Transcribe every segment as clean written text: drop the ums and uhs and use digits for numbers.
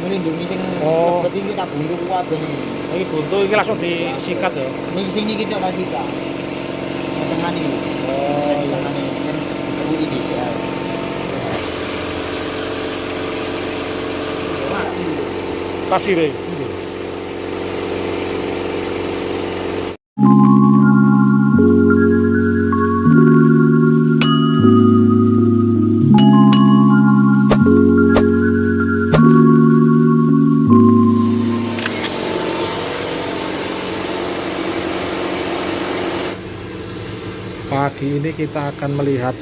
nglindungi sing Oh. lebet iki tak buntu kabeh nih. Ini buntu ini langsung disikat ya. Niki sing niki tok lagi ta. Sing tengah niki. Oh, Sing iya. tengah niki kan kuwi dhisik ae. Mati. Pasire. Pagi ini kita akan melihat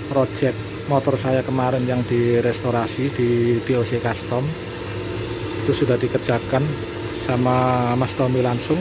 project motor saya kemarin yang direstorasi di DOC Custom. Itu sudah dikerjakan sama Mas Tommy langsung.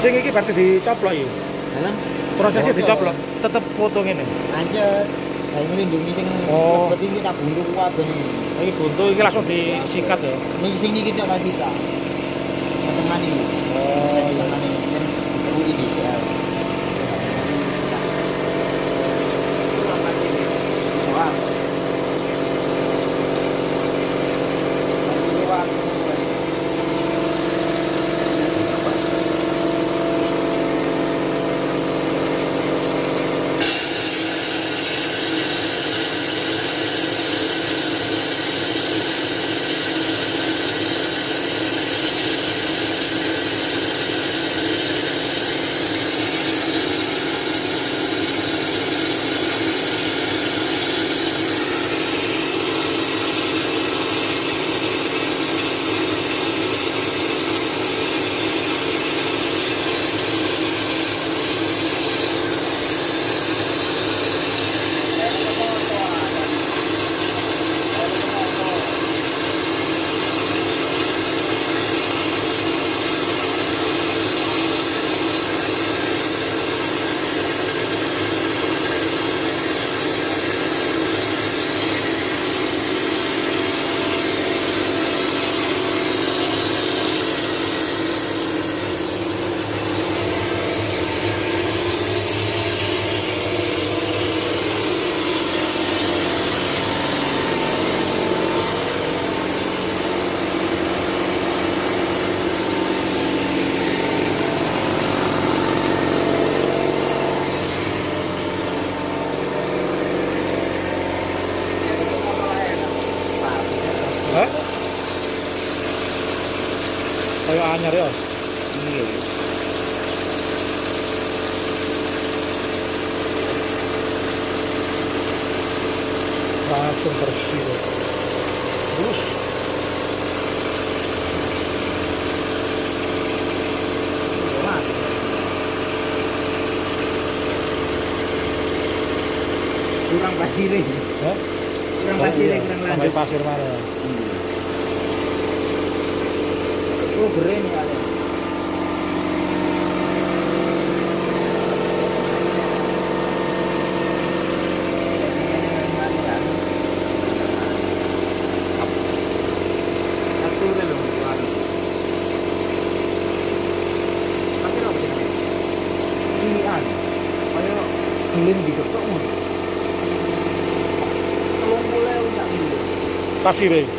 Sing iki berarti dicoplok iki. Dalam Prosesnya dicoplok, tetep foto ngene. lanjut. Kayak ngelindungi sing Oh. lebet iki tak buntu kabeh nih. Iki buntu iki langsung disikat ya. Niki sing niki tok kasih Kak. Yang tengah nih. Oh, Yang tengah nih kan perlu inisial. Wah. Hah? Kayak anyar ya. Iya. Langsung bersih. Terus Kurang pasir. Hah? Kurang pasir, kurang Sampai lanjut. pasir mana? Oh, keren ya. Gelem diketok. 30 udah gitu. Pasir.